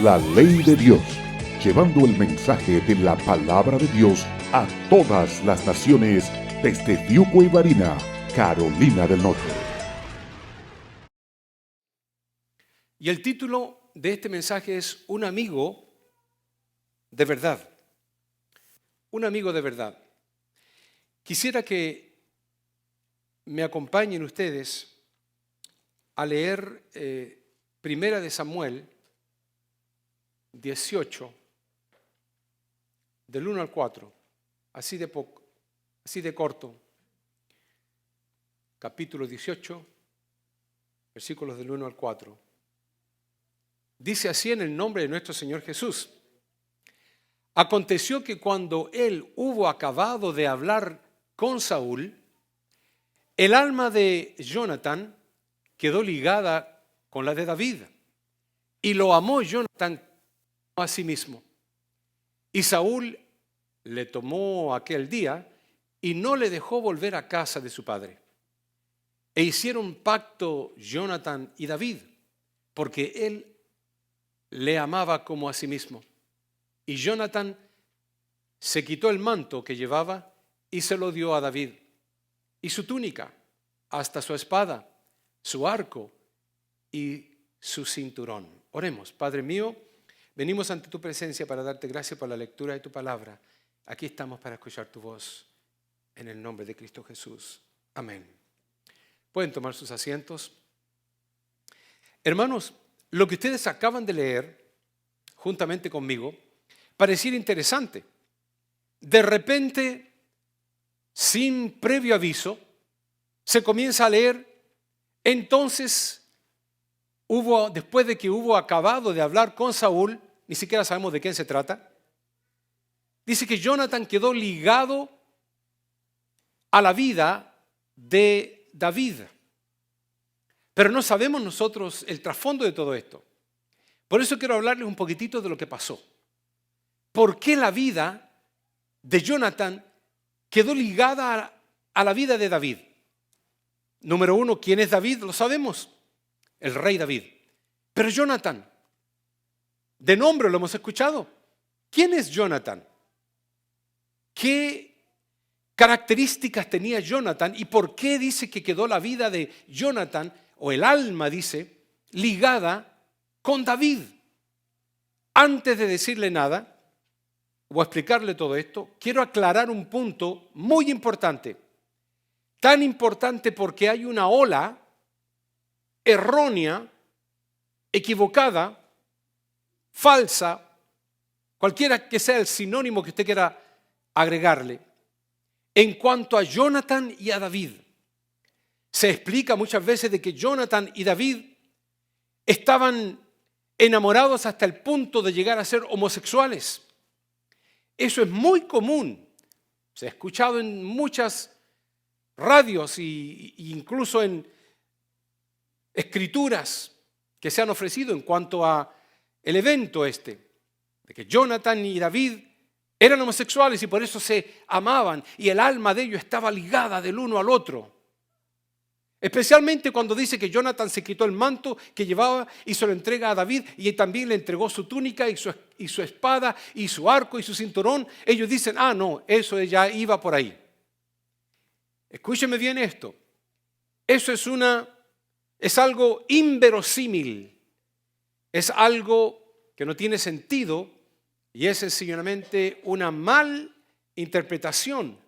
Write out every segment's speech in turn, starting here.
la ley de Dios, llevando el mensaje de la palabra de Dios a todas las naciones desde Piuco y Barina, Carolina del Norte. Y el título de este mensaje es Un amigo de verdad. Un amigo de verdad. Quisiera que me acompañen ustedes a leer Primera de Samuel 18, del 1 al 4, así de corto. Capítulo 18, versículos del 1 al 4. Dice así en el nombre de nuestro Señor Jesús. Aconteció que cuando él hubo acabado de hablar con Saúl, el alma de Jonatán quedó ligada con la de David, y lo amó Jonatán a sí mismo. Y Saúl le tomó aquel día y no le dejó volver a casa de su padre. E hicieron pacto Jonatán y David, porque él le amaba como a sí mismo. Y Jonatán se quitó el manto que llevaba y se lo dio a David, y su túnica, hasta su espada, su arco y su cinturón. Oremos. Padre mío, venimos ante tu presencia para darte gracias por la lectura de tu palabra. Aquí estamos para escuchar tu voz, en el nombre de Cristo Jesús. Amén. Pueden tomar sus asientos. Hermanos, lo que ustedes acaban de leer, juntamente conmigo, pareciera interesante. De repente, sin previo aviso, se comienza a leer. Entonces, después de que hubo acabado de hablar con Saúl, ni siquiera sabemos de quién se trata, dice que Jonatán quedó ligado a la vida de David. Pero no sabemos nosotros el trasfondo de todo esto. Por eso quiero hablarles un poquitito de lo que pasó. ¿Por qué la vida de Jonatán quedó ligada a la vida de David? Número uno, ¿quién es David? Lo sabemos, el rey David. Pero Jonatán, de nombre lo hemos escuchado. ¿Quién es Jonatán? ¿Qué características tenía Jonatán y por qué dice que quedó la vida de Jonatán, o el alma dice, ligada con David? Antes de decirle nada o explicarle todo esto, quiero aclarar un punto muy importante. Tan importante porque hay una ola errónea, equivocada, falsa, cualquiera que sea el sinónimo que usted quiera agregarle, en cuanto a Jonatán y a David. Se explica muchas veces de que Jonatán y David estaban enamorados hasta el punto de llegar a ser homosexuales. Eso es muy común. Se ha escuchado en muchas radios e incluso en escrituras que se han ofrecido en cuanto a el evento de que Jonatán y David eran homosexuales y por eso se amaban y el alma de ellos estaba ligada del uno al otro. Especialmente cuando dice que Jonatán se quitó el manto que llevaba y se lo entrega a David y también le entregó su túnica y su espada y su arco y su cinturón. Ellos dicen, no, eso ya iba por ahí. Escúcheme bien esto. Eso es algo inverosímil. Es algo que no tiene sentido y es sencillamente una mal interpretación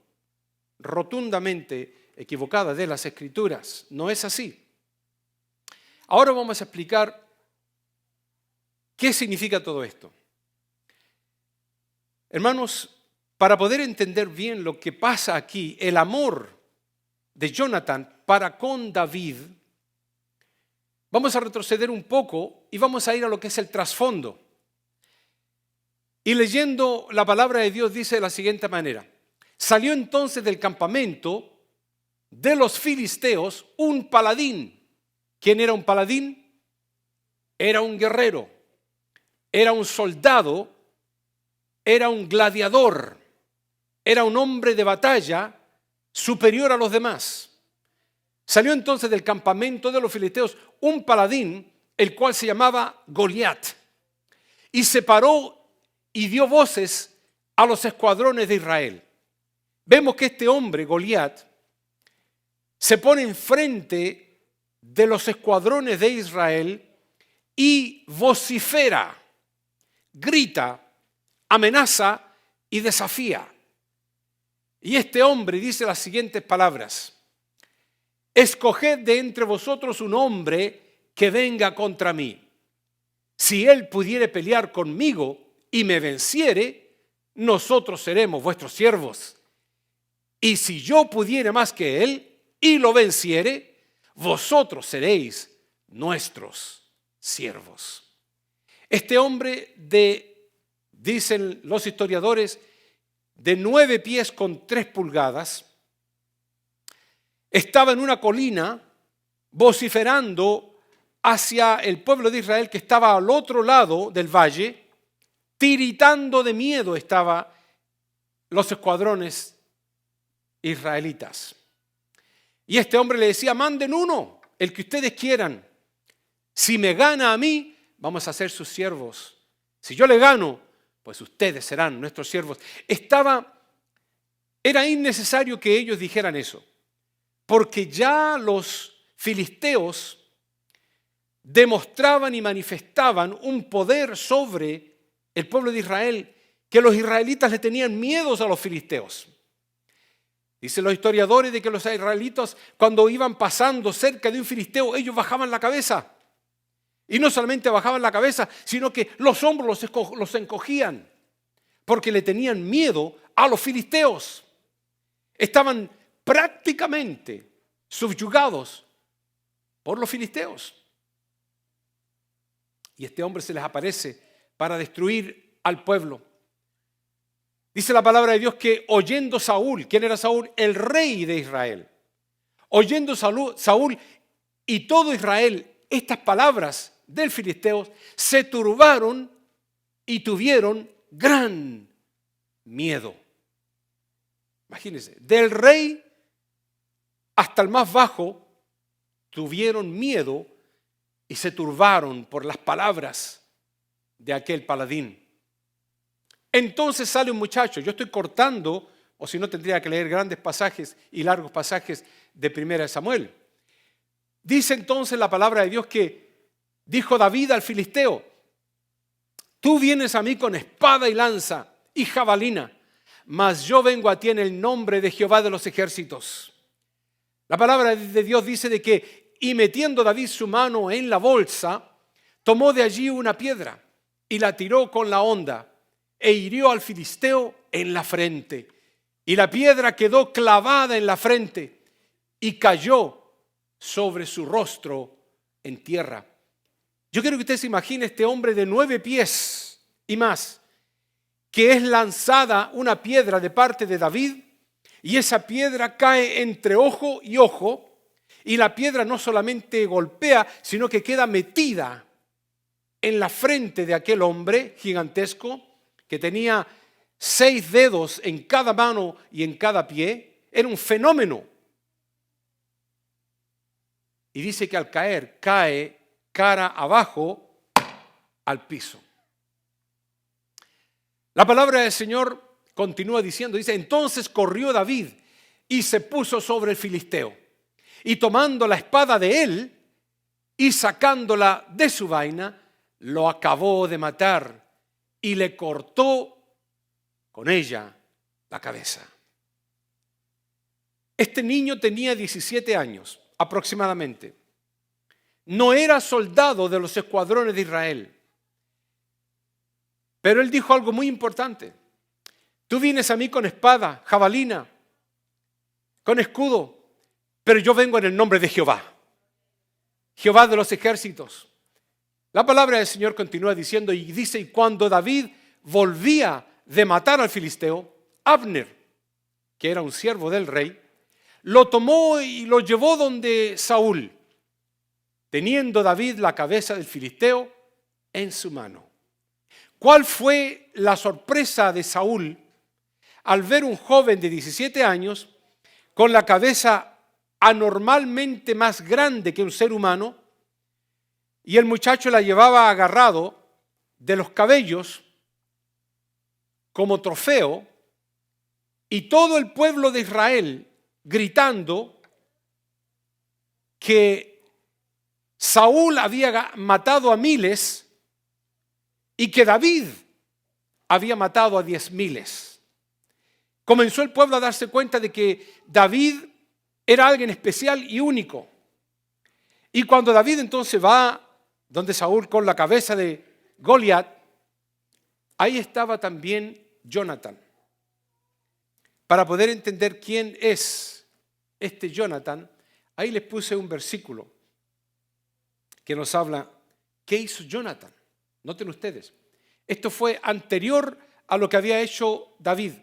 rotundamente equivocada de las Escrituras. No es así. Ahora vamos a explicar qué significa todo esto. Hermanos, para poder entender bien lo que pasa aquí, el amor de Jonatán para con David, vamos a retroceder un poco y vamos a ir a lo que es el trasfondo. Y leyendo la palabra de Dios dice de la siguiente manera: salió entonces del campamento de los filisteos un paladín. ¿Quién era un paladín? Era un guerrero, era un soldado, era un gladiador, era un hombre de batalla superior a los demás. Salió entonces del campamento de los filisteos un paladín, el cual se llamaba Goliat. y separó y dio voces a los escuadrones de Israel. Vemos que este hombre, Goliat, se pone enfrente de los escuadrones de Israel y vocifera, grita, amenaza y desafía. Y este hombre dice las siguientes palabras: escoged de entre vosotros un hombre que venga contra mí. Si él pudiere pelear conmigo y me venciere, nosotros seremos vuestros siervos. Y si yo pudiere más que él y lo venciere, vosotros seréis nuestros siervos. Este hombre dicen los historiadores, de 9 pies con 3 pulgadas, estaba en una colina vociferando hacia el pueblo de Israel que estaba al otro lado del valle, tiritando de miedo estaban los escuadrones israelitas. Y este hombre le decía: manden uno, el que ustedes quieran. Si me gana a mí, vamos a ser sus siervos. Si yo le gano, pues ustedes serán nuestros siervos. Era innecesario que ellos dijeran eso, porque ya los filisteos demostraban y manifestaban un poder sobre el pueblo de Israel, que los israelitas le tenían miedos a los filisteos. Dicen los historiadores de que los israelitas, cuando iban pasando cerca de un filisteo, ellos bajaban la cabeza. Y no solamente bajaban la cabeza, sino que los hombros los encogían, porque le tenían miedo a los filisteos. Estaban prácticamente subyugados por los filisteos. Y este hombre se les aparece para destruir al pueblo. Dice la palabra de Dios que oyendo Saúl, ¿quién era Saúl? El rey de Israel. Oyendo Saúl y todo Israel estas palabras del filisteo, se turbaron y tuvieron gran miedo. Imagínense, del rey hasta el más bajo tuvieron miedo y se turbaron por las palabras de aquel paladín. Entonces sale un muchacho, yo estoy cortando, o si no tendría que leer grandes pasajes y largos pasajes de 1 Samuel. Dice entonces la palabra de Dios que dijo David al filisteo: tú vienes a mí con espada y lanza y jabalina, mas yo vengo a ti en el nombre de Jehová de los ejércitos. La palabra de Dios dice de que, y metiendo David su mano en la bolsa, tomó de allí una piedra y la tiró con la honda e hirió al filisteo en la frente. Y la piedra quedó clavada en la frente y cayó sobre su rostro en tierra. Yo quiero que usted se imagine este hombre de 9 pies y más, que es lanzada una piedra de parte de David, y esa piedra cae entre ojo y ojo, y la piedra no solamente golpea, sino que queda metida en la frente de aquel hombre gigantesco, que tenía 6 dedos en cada mano y en cada pie. Era un fenómeno. Y dice que al caer, cae cara abajo al piso. La palabra del Señor continúa diciendo, dice: entonces corrió David y se puso sobre el filisteo, y tomando la espada de él y sacándola de su vaina, lo acabó de matar y le cortó con ella la cabeza. Este niño tenía 17 años aproximadamente. No era soldado de los escuadrones de Israel. Pero él dijo algo muy importante: tú vienes a mí con espada, jabalina, con escudo, pero yo vengo en el nombre de Jehová, Jehová de los ejércitos. La palabra del Señor continúa diciendo, y dice: y cuando David volvía de matar al filisteo, Abner, que era un siervo del rey, lo tomó y lo llevó donde Saúl, teniendo David la cabeza del filisteo en su mano. ¿Cuál fue la sorpresa de Saúl al ver un joven de 17 años con la cabeza anormalmente más grande que un ser humano, y el muchacho la llevaba agarrado de los cabellos como trofeo, y todo el pueblo de Israel gritando que Saúl había matado a miles y que David había matado a 10,000. Comenzó el pueblo a darse cuenta de que David era alguien especial y único. Y cuando David entonces va donde Saúl con la cabeza de Goliat, ahí estaba también Jonatán. Para poder entender quién es este Jonatán, ahí les puse un versículo que nos habla qué hizo Jonatán. Noten ustedes, esto fue anterior a lo que había hecho David.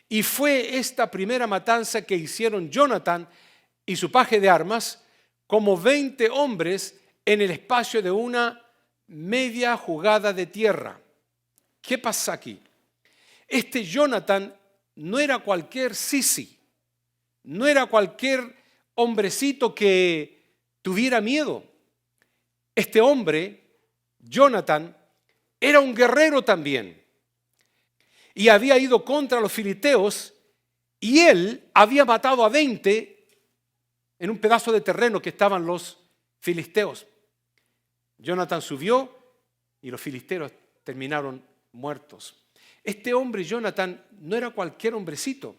Y fue esta primera matanza que hicieron Jonatán y su paje de armas, como 20 hombres en el espacio de una media jugada de tierra. ¿Qué pasa aquí? Este Jonatán no era cualquier sisi, no era cualquier hombrecito que tuviera miedo. Este hombre, Jonatán, era un guerrero también y había ido contra los filisteos y él había matado a 20 en un pedazo de terreno que estaban los filisteos. Jonatán subió y los filisteos terminaron muertos. Este hombre, Jonatán, no era cualquier hombrecito.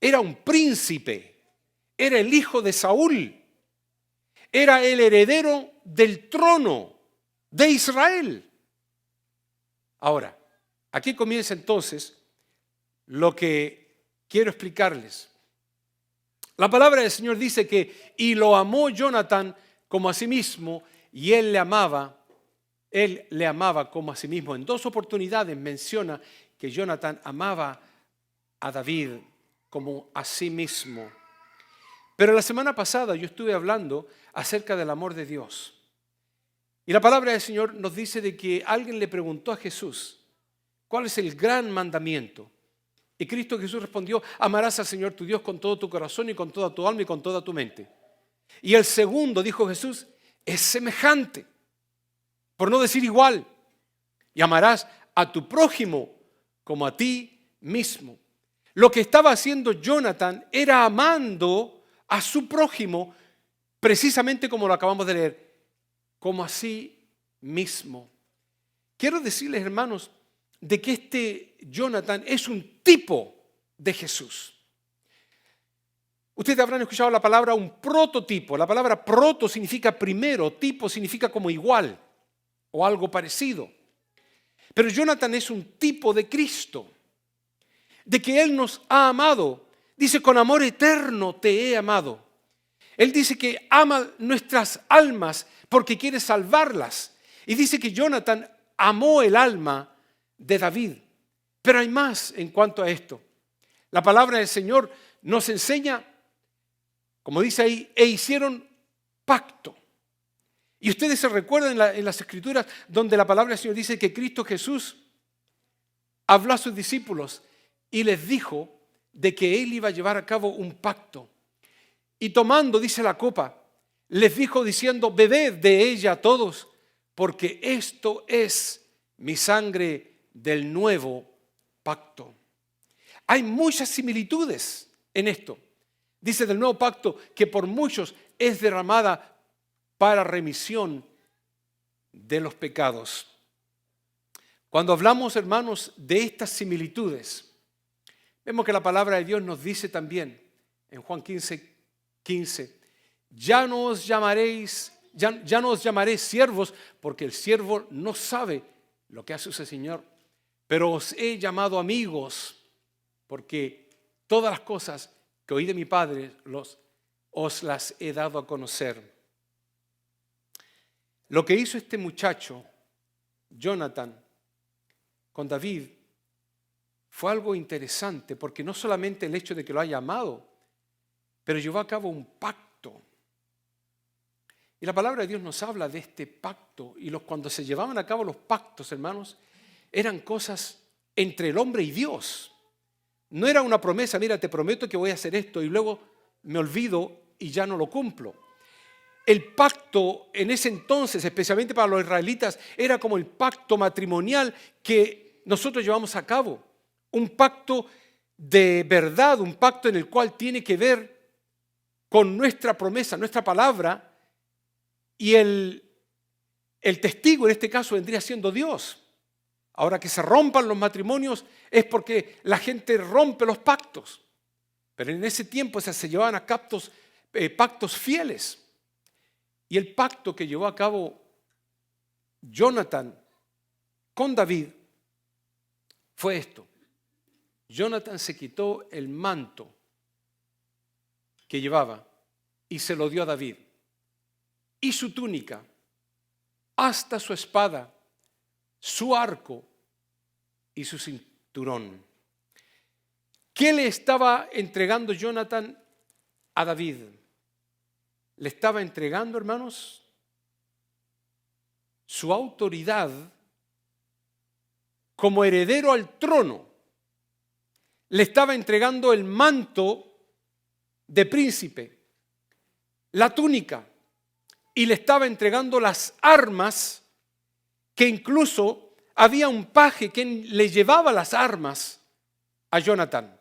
Era un príncipe. Era el hijo de Saúl. Era el heredero del trono de Israel. Ahora, aquí comienza entonces lo que quiero explicarles. La palabra del Señor dice que y lo amó Jonatán como a sí mismo, y él le amaba como a sí mismo. En 2 oportunidades menciona que Jonatán amaba a David como a sí mismo. Pero la semana pasada yo estuve hablando acerca del amor de Dios. Y la palabra del Señor nos dice de que alguien le preguntó a Jesús, ¿cuál es el gran mandamiento? Y Cristo Jesús respondió, amarás al Señor tu Dios con todo tu corazón y con toda tu alma y con toda tu mente. Y el segundo, dijo Jesús, es semejante, por no decir igual, y amarás a tu prójimo como a ti mismo. Lo que estaba haciendo Jonatán era amando a su prójimo, precisamente como lo acabamos de leer, como a sí mismo. Quiero decirles, hermanos, de que este Jonatán es un tipo de Jesús. Ustedes habrán escuchado la palabra un prototipo. La palabra proto significa primero, tipo significa como igual o algo parecido. Pero Jonatán es un tipo de Cristo, de que Él nos ha amado. Dice, con amor eterno te he amado. Él dice que ama nuestras almas porque quiere salvarlas. Y dice que Jonatán amó el alma de David. Pero hay más en cuanto a esto. La palabra del Señor nos enseña, como dice ahí, e hicieron pacto. Y ustedes se recuerdan en las Escrituras donde la palabra del Señor dice que Cristo Jesús habló a sus discípulos y les dijo de que Él iba a llevar a cabo un pacto. Y tomando, dice la copa, les dijo diciendo, bebed de ella todos, porque esto es mi sangre del nuevo pacto. Hay muchas similitudes en esto. Dice del nuevo pacto que por muchos es derramada para remisión de los pecados. Cuando hablamos, hermanos, de estas similitudes, vemos que la palabra de Dios nos dice también en Juan 15, ya no os llamaré siervos, porque el siervo no sabe lo que hace su Señor, pero os he llamado amigos, porque todas las cosas que oí de mi Padre os las he dado a conocer. Lo que hizo este muchacho, Jonatán, con David, fue algo interesante, porque no solamente el hecho de que lo haya amado, pero llevó a cabo un pacto. Y la palabra de Dios nos habla de este pacto, y cuando se llevaban a cabo los pactos, hermanos, eran cosas entre el hombre y Dios. No era una promesa, mira, te prometo que voy a hacer esto y luego me olvido y ya no lo cumplo. el pacto en ese entonces, especialmente para los israelitas, era como el pacto matrimonial que nosotros llevamos a cabo. Un pacto de verdad, un pacto en el cual tiene que ver con nuestra promesa, nuestra palabra, y el testigo en este caso vendría siendo Dios. Ahora, que se rompan los matrimonios es porque la gente rompe los pactos. Pero en ese tiempo se llevaban a cabo pactos fieles. Y el pacto que llevó a cabo Jonathan con David fue esto. Jonathan se quitó el manto que llevaba y se lo dio a David. Y su túnica, hasta su espada, su arco y su cinturón. ¿Qué le estaba entregando Jonathan a David? Le estaba entregando, hermanos, su autoridad como heredero al trono. Le estaba entregando el manto de príncipe, la túnica, y le estaba entregando las armas, que incluso había un paje que le llevaba las armas a Jonathan,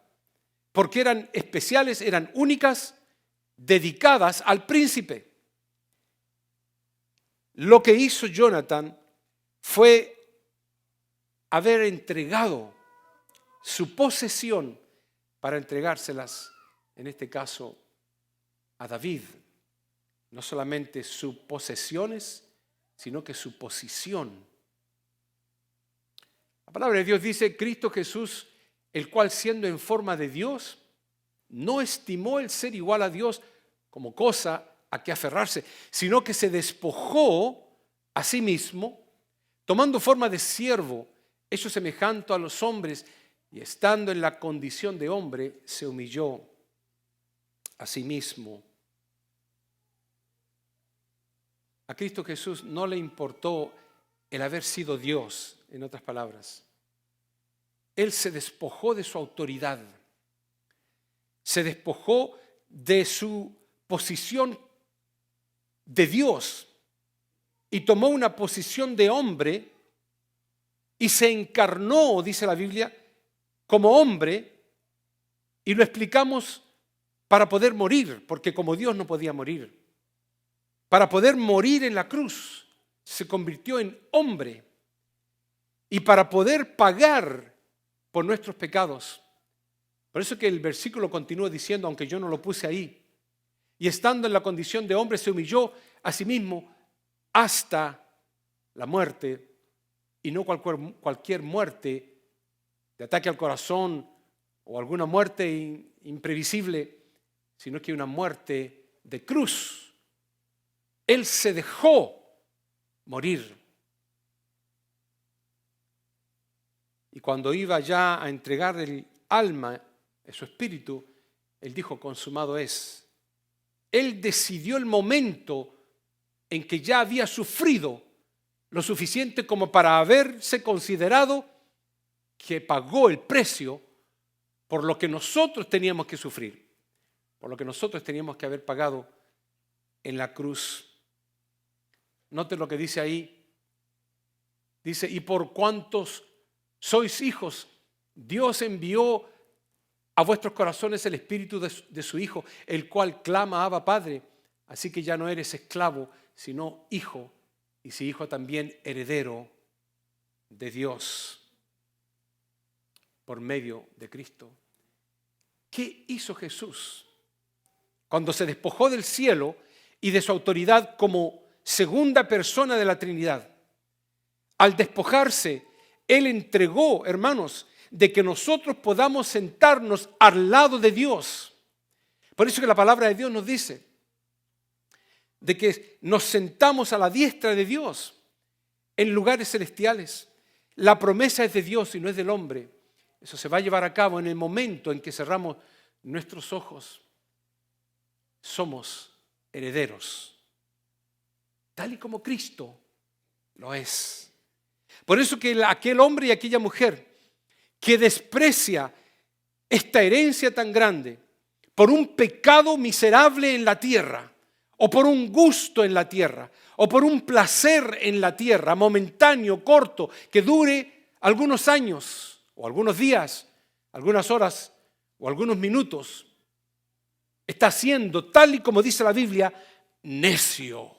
porque eran especiales, eran únicas, dedicadas al príncipe. Lo que hizo Jonathan fue haber entregado su posesión para entregárselas, en este caso, a David. No solamente sus posesiones, sino que su posición. La palabra de Dios dice: Cristo Jesús, el cual siendo en forma de Dios, no estimó el ser igual a Dios como cosa a que aferrarse, sino que se despojó a sí mismo, tomando forma de siervo, hecho semejante a los hombres, y estando en la condición de hombre, se humilló a sí mismo. A Cristo Jesús no le importó el haber sido Dios, en otras palabras. Él se despojó de su autoridad, se despojó de su posición de Dios y tomó una posición de hombre y se encarnó, dice la Biblia, como hombre, y lo explicamos para poder morir, porque como Dios no podía morir. Para poder morir en la cruz, se convirtió en hombre. Y para poder pagar por nuestros pecados. Por eso que el versículo continúa diciendo, aunque yo no lo puse ahí, y estando en la condición de hombre, se humilló a sí mismo hasta la muerte, y no cualquier muerte de ataque al corazón o alguna muerte imprevisible, sino que una muerte de cruz. Él se dejó morir. Y cuando iba ya a entregar el alma, su espíritu, él dijo: consumado es. Él decidió el momento en que ya había sufrido lo suficiente como para haberse considerado que pagó el precio por lo que nosotros teníamos que sufrir, por lo que nosotros teníamos que haber pagado en la cruz. Noten lo que dice ahí. Dice: y por cuantos sois hijos, Dios envió a vuestros corazones el espíritu de su Hijo, el cual clama: Abba, Padre. Así que ya no eres esclavo, sino hijo, y si hijo también heredero de Dios por medio de Cristo. ¿Qué hizo Jesús cuando se despojó del cielo y de su autoridad como segunda persona de la Trinidad? Al despojarse, Él entregó, hermanos, de que nosotros podamos sentarnos al lado de Dios. Por eso que la palabra de Dios nos dice de que nos sentamos a la diestra de Dios en lugares celestiales. La promesa es de Dios y no es del hombre. Eso se va a llevar a cabo en el momento en que cerramos nuestros ojos. Somos herederos, tal y como Cristo lo es. Por eso que aquel hombre y aquella mujer que desprecia esta herencia tan grande por un pecado miserable en la tierra, o por un gusto en la tierra, o por un placer en la tierra, momentáneo, corto, que dure algunos años, o algunos días, algunas horas, o algunos minutos, está siendo, tal y como dice la Biblia, necio.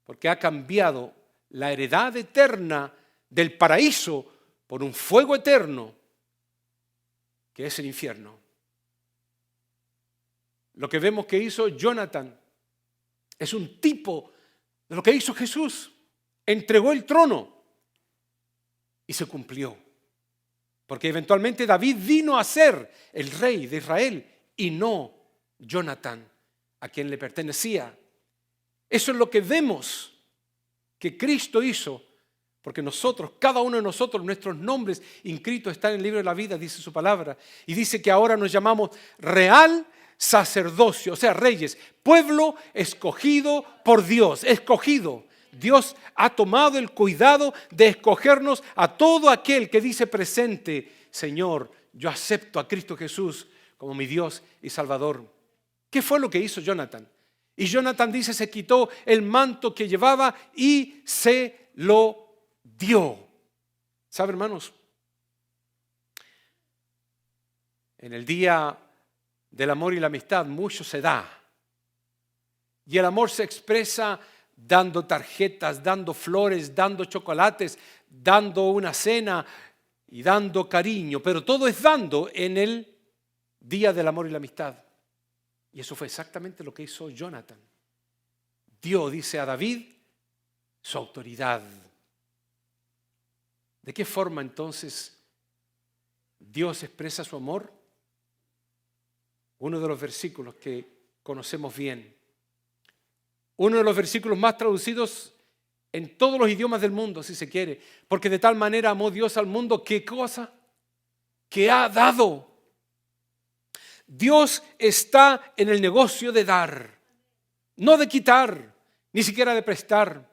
Porque ha cambiado la heredad eterna del paraíso por un fuego eterno, que es el infierno. Lo que vemos que hizo Jonathan es un tipo de lo que hizo Jesús. Entregó el trono y se cumplió. Porque eventualmente David vino a ser el rey de Israel y no Jonathan, a quien le pertenecía. Eso es lo que vemos que Cristo hizo, porque nosotros, cada uno de nosotros, nuestros nombres inscritos están en el libro de la vida, dice su palabra. Y dice que ahora nos llamamos real sacerdocio, o sea, reyes, pueblo escogido por Dios, escogido. Dios ha tomado el cuidado de escogernos a todo aquel que dice presente: Señor, yo acepto a Cristo Jesús como mi Dios y Salvador. ¿Qué fue lo que hizo Jonathan? Y Jonathan dice, se quitó el manto que llevaba y se lo dio. ¿Sabe, hermanos? En el día del amor y la amistad mucho se da. Y el amor se expresa dando tarjetas, dando flores, dando chocolates, dando una cena y dando cariño. Pero todo es dando en el día del amor y la amistad. Y eso fue exactamente lo que hizo Jonathan. Dio, dice a David, su autoridad. ¿De qué forma entonces Dios expresa su amor? Uno de los versículos que conocemos bien. Uno de los versículos más traducidos en todos los idiomas del mundo, si se quiere. Porque de tal manera amó Dios al mundo, ¿qué cosa? Que ha dado. Dios está en el negocio de dar, no de quitar, ni siquiera de prestar,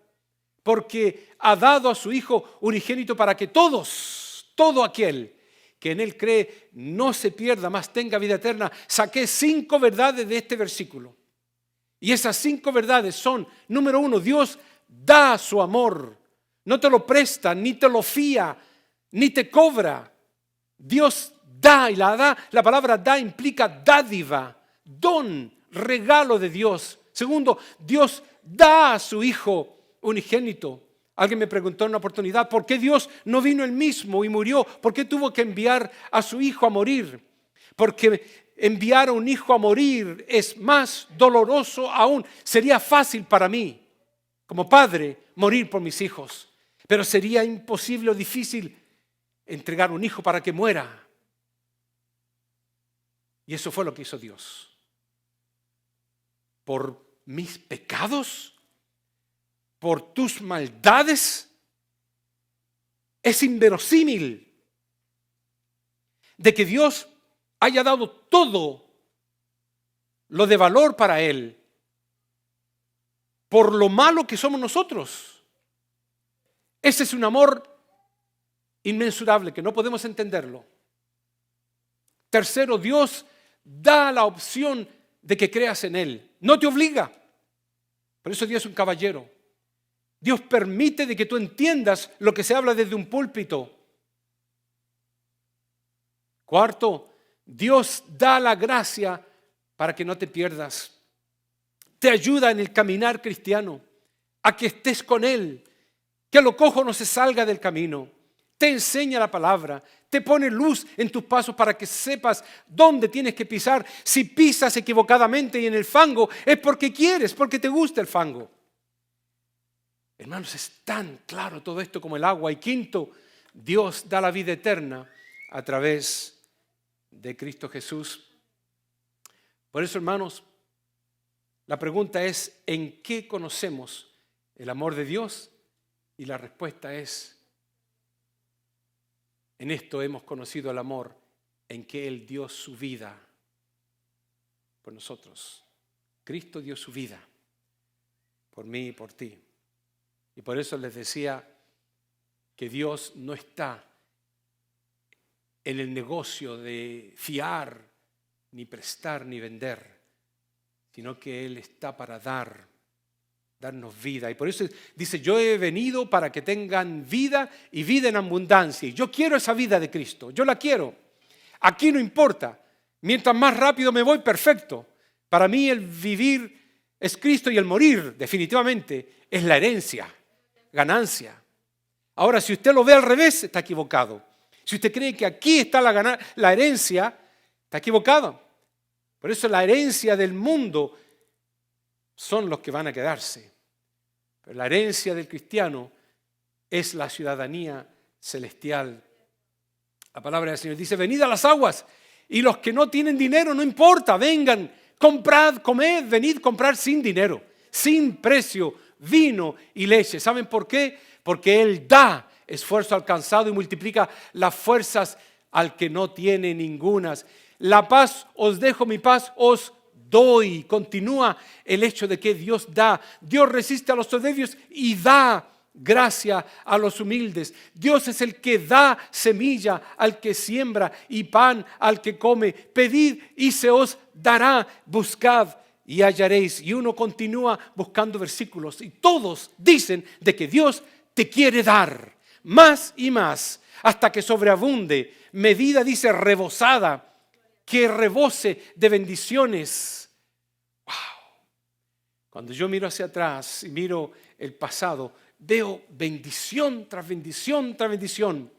porque ha dado a su Hijo unigénito para que todo aquel que en Él cree no se pierda, mas tenga vida eterna. Saqué 5 verdades de este versículo. Y esas 5 verdades son, número 1, Dios da su amor, no te lo presta, ni te lo fía, ni te cobra. Dios da, y la palabra da implica dádiva, don, regalo de Dios. Segundo, Dios da a su Hijo unigénito. Alguien me preguntó en una oportunidad, ¿por qué Dios no vino Él mismo y murió? ¿Por qué tuvo que enviar a su Hijo a morir? Porque enviar a un hijo a morir es más doloroso aún. Sería fácil para mí, como padre, morir por mis hijos. Pero sería imposible o difícil entregar un hijo para que muera. Y eso fue lo que hizo Dios. Por mis pecados, por tus maldades, es inverosímil de que Dios haya dado todo lo de valor para Él por lo malo que somos nosotros. Ese es un amor inmensurable que no podemos entenderlo. Tercero, Dios da la opción de que creas en Él. No te obliga. Por eso Dios es un caballero. Dios permite de que tú entiendas lo que se habla desde un púlpito. Cuarto, Dios da la gracia para que no te pierdas. Te ayuda en el caminar cristiano, a que estés con Él, que lo cojo no se salga del camino. Te enseña la palabra, te pone luz en tus pasos para que sepas dónde tienes que pisar. Si pisas equivocadamente y en el fango, es porque quieres, porque te gusta el fango. Hermanos, es tan claro todo esto como el agua. Y quinto, Dios da la vida eterna a través de Cristo Jesús. Por eso, hermanos, la pregunta es, ¿en qué conocemos el amor de Dios? Y la respuesta es, en esto hemos conocido el amor, en que Él dio su vida por nosotros. Cristo dio su vida por mí y por ti. Y por eso les decía que Dios no está en el negocio de fiar, ni prestar, ni vender, sino que Él está para darnos vida. Y por eso dice, yo he venido para que tengan vida y vida en abundancia. Y yo quiero esa vida de Cristo, yo la quiero. Aquí no importa, mientras más rápido me voy, perfecto. Para mí el vivir es Cristo y el morir definitivamente es la herencia, ganancia. Ahora, si usted lo ve al revés, está equivocado. Si usted cree que aquí está la herencia, está equivocado. Por eso la herencia del mundo son los que van a quedarse. Pero la herencia del cristiano es la ciudadanía celestial. La palabra del Señor dice, venid a las aguas, y los que no tienen dinero, no importa, vengan, comprad, comed, venid comprar sin dinero, sin precio, vino y leche. ¿Saben por qué? Porque Él da esfuerzo alcanzado y multiplica las fuerzas al que no tiene ningunas. La paz os dejo, mi paz os doy. Continúa el hecho de que Dios da. Dios resiste a los soberbios y da gracia a los humildes. Dios es el que da semilla al que siembra y pan al que come. Pedid y se os dará. Buscad y hallaréis. Y uno continúa buscando versículos y todos dicen de que Dios te quiere dar más y más hasta que sobreabunde. Medida, dice, rebosada, que rebose de bendiciones. Wow. Cuando yo miro hacia atrás y miro el pasado, veo bendición tras bendición tras bendición.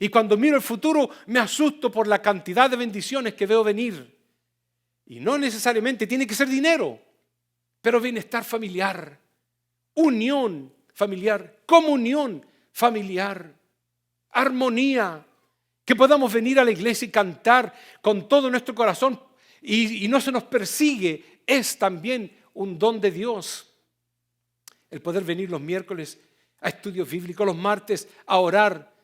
Y cuando miro el futuro, me asusto por la cantidad de bendiciones que veo venir. Y no necesariamente tiene que ser dinero, pero bienestar familiar, unión familiar, comunión familiar, armonía, que podamos venir a la iglesia y cantar con todo nuestro corazón y no se nos persigue, es también un don de Dios. El poder venir los miércoles a estudios bíblicos, los martes a orar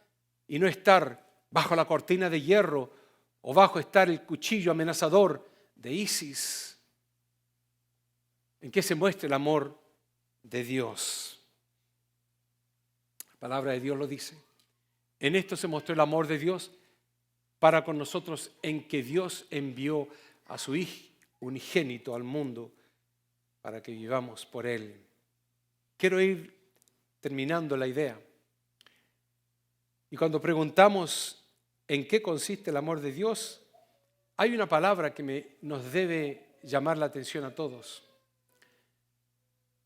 y no estar bajo la cortina de hierro o bajo estar el cuchillo amenazador de Isis. ¿En qué se muestra el amor de Dios? La palabra de Dios lo dice. En esto se mostró el amor de Dios para con nosotros, en que Dios envió a su Hijo unigénito al mundo para que vivamos por Él. Quiero ir terminando la idea. Y cuando preguntamos en qué consiste el amor de Dios, hay una palabra que nos debe llamar la atención a todos.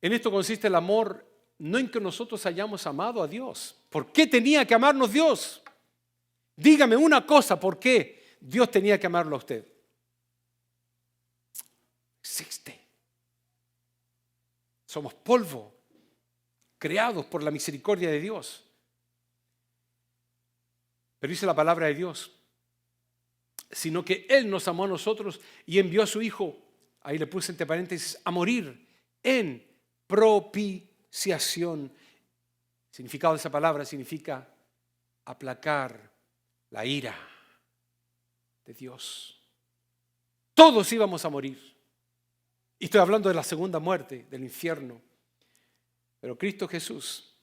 En esto consiste el amor, no en que nosotros hayamos amado a Dios. ¿Por qué tenía que amarnos Dios? Dígame una cosa, ¿por qué Dios tenía que amarlo a usted? Existe. Somos polvo, creados por la misericordia de Dios. Pero dice la palabra de Dios, sino que Él nos amó a nosotros y envió a su Hijo, ahí le puse entre paréntesis, a morir en propiciación. El significado de esa palabra significa aplacar la ira de Dios. Todos íbamos a morir. Y estoy hablando de la segunda muerte, del infierno. Pero Cristo Jesús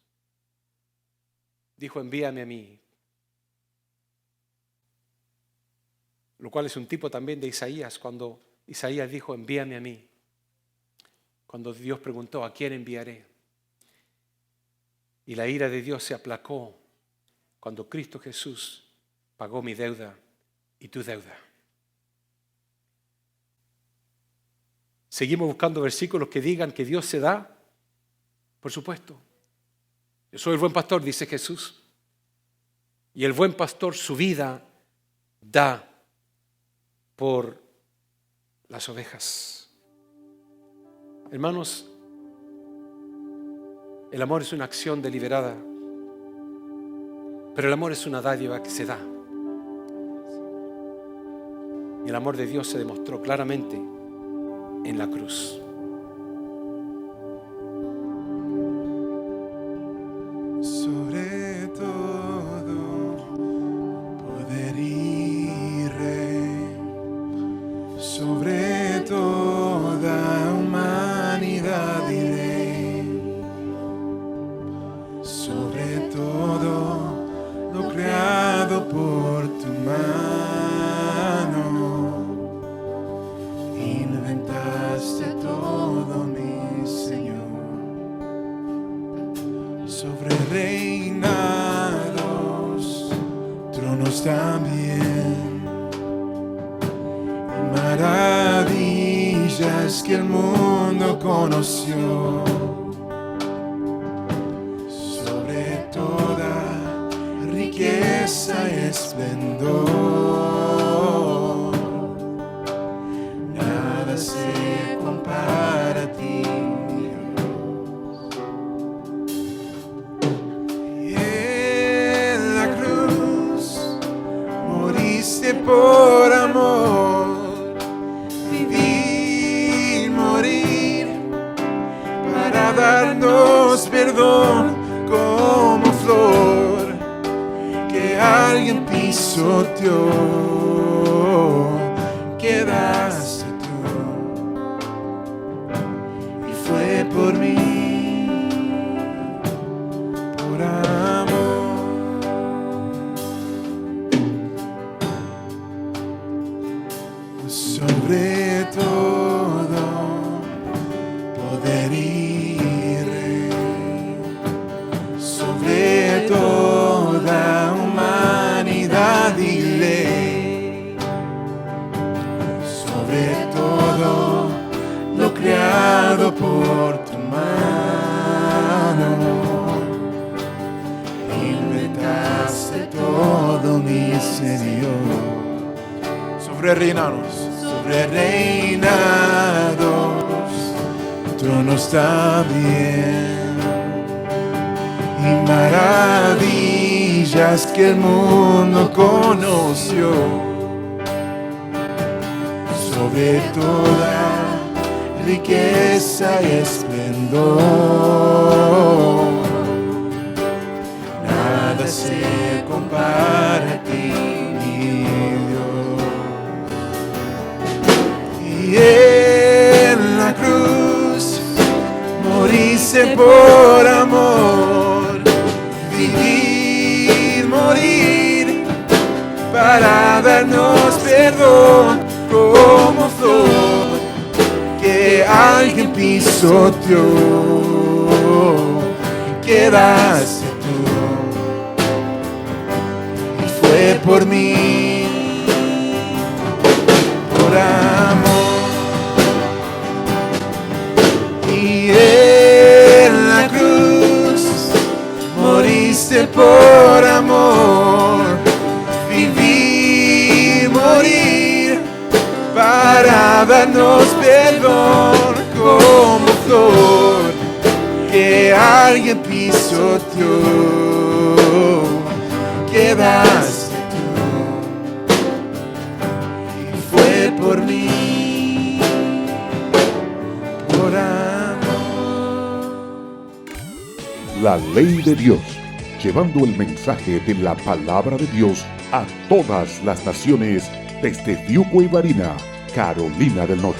dijo, envíame a mí. Lo cual es un tipo también de Isaías, cuando Isaías dijo, envíame a mí. Cuando Dios preguntó, ¿a quién enviaré? Y la ira de Dios se aplacó cuando Cristo Jesús pagó mi deuda y tu deuda. Seguimos buscando versículos que digan que Dios se da. Por supuesto. Yo soy el buen pastor, dice Jesús. Y el buen pastor su vida da por las ovejas. Hermanos, el amor es una acción deliberada, pero el amor es una dádiva que se da. Y el amor de Dios se demostró claramente en la cruz. Sobre todo poder y rey, sobre toda humanidad diré, sobre todo lo creado por tu mano, inventaste todo. también. Maravillas que el mundo conoció, sobre toda riqueza y esplendor, nada se compara a ti, Dios. Y en la cruz moriste por amor, vivir, morir, para darnos perdón como flor que alguien pisoteó. Quedaste tú y fue por mí, por amor. Sobre todo poder y rey, sobre toda humanidad y ley, sobre todo lo creado por tu mano, inventaste todo, mi Señor. Sobre reinados, tronos también, y maravillas que el mundo conoció, sobre toda riqueza y esplendor, nada se compara a ti, mi Dios. Y en la cruz moriste por amor, vivir, morir, para darnos perdón como flor que alguien pisoteó. Quedaste tú y fue por mí, por amor. Y en la cruz moriste por amor, vivir, morir, para darnos perdón como flor que alguien pisoteó. Quedaste tú y fue por mí, por amor. La ley de Dios, llevando el mensaje de la palabra de Dios a todas las naciones desde Fiuco y Varina, Carolina del Norte.